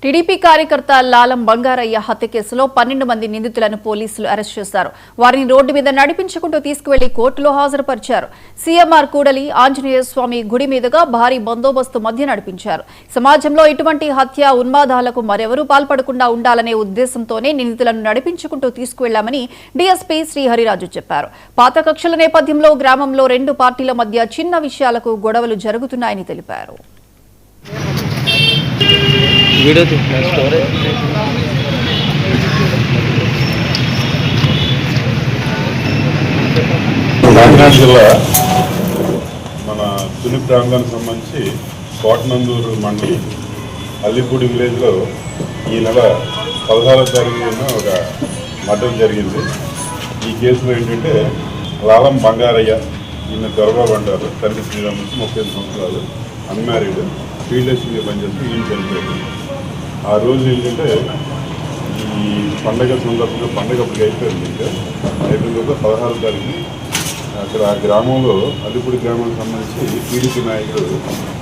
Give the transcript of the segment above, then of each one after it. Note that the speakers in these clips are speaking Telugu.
టీడీపీ కార్యకర్త లాలం బంగారయ్య హత్య కేసులో 12 మంది నిందితులను పోలీసులు అరెస్ట్ చేశారు. వారిని రోడ్డు మీద నడిపించుకుంటూ తీసుకువెళ్లి కోర్టులో హాజరుపరిచారు. సీఎంఆర్ కూడలి ఆంజనేయ స్వామి గుడి మీదుగా భారీ బందోబస్తు మధ్య నడిపించారు. సమాజంలో ఇటువంటి హత్య ఉన్మాదాలకు మరెవరూ పాల్పడకుండా ఉండాలనే ఉద్దేశంతోనే నిందితులను నడిపించుకుంటూ తీసుకువెళ్లామని డీఎస్పీ శ్రీహరిరాజు చెప్పారు. పాత కక్షల నేపథ్యంలో గ్రామంలో 2 పార్టీల మధ్య చిన్న విషయాలకు గొడవలు జరుగుతున్నాయని తెలిపారు. కాకినాడ జిల్లా మన తుని ప్రాంతానికి సంబంధించి కోటనందూరు మండలం అల్లిపూడి విలేజ్లో ఈ నెల 16వ తారీఖున ఒక మర్డర్ జరిగింది. ఈ కేసులో ఏంటంటే లాలం బంగారయ్య, ఈయన దొరబాబు అంటారు, తండ్రి శ్రీరామ్ నుంచి 35 సంవత్సరాలు, అన్మ్యారీడ్, ఫీల్డ్ అసిస్టెంట్గా పనిచేస్తూ ఈయన చనిపోయింది. ఆ రోజు ఏంటంటే ఈ పండగ సందర్భంగా పండగ అప్పటికి అయిపోయింది. ఇంకా అయిపోయిన తర్వాత 16వ తారీఖు అక్కడ ఆ గ్రామంలో అల్లిపూడి గ్రామానికి సంబంధించి టీడీపీ నాయకుడు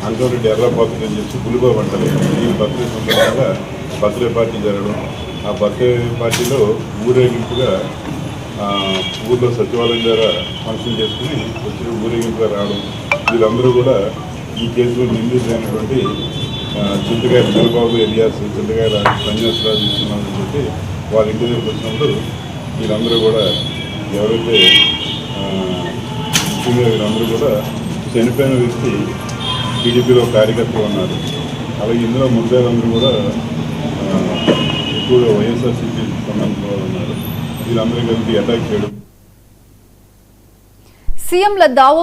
అంటోరెడ్డి ఎర్రపాత్ర అని చెప్పి పులిబాబు అంటారు. ఈ బర్త్డే సందర్భంగా బర్త్డే పార్టీ జరగడం, ఆ బర్త్డే పార్టీలో ఊరేగింపుగా ఊర్లో సచివాలయం ద్వారా ఫంక్షన్ చేసుకుని వచ్చిన ఊరేగింపుగా రావడం, వీళ్ళందరూ కూడా ఈ కేసులో నిందితులైనటువంటి చింతకాయల చంద్రబాబు ఎలియాస్, చింతకాయల సన్యాసరాజు ఇస్తున్నారని చెప్పి వాళ్ళ ఇంటి దగ్గరికి వచ్చినప్పుడు వీళ్ళందరూ కూడా ఎవరైతే ముఖ్యంగా వీళ్ళందరూ కూడా చనిపోయిన వ్యక్తి టీడీపీలో కార్యకర్తలు ఉన్నారు. అలాగే ఇందులో ముద్దాయిలందరూ కూడా ఎక్కువగా వైఎస్ఆర్సీపీ సంబంధించిన వాళ్ళు ఉన్నారు. వీళ్ళందరూ కలిపి అటాక్ చేయడం. సీఎంల దావోస్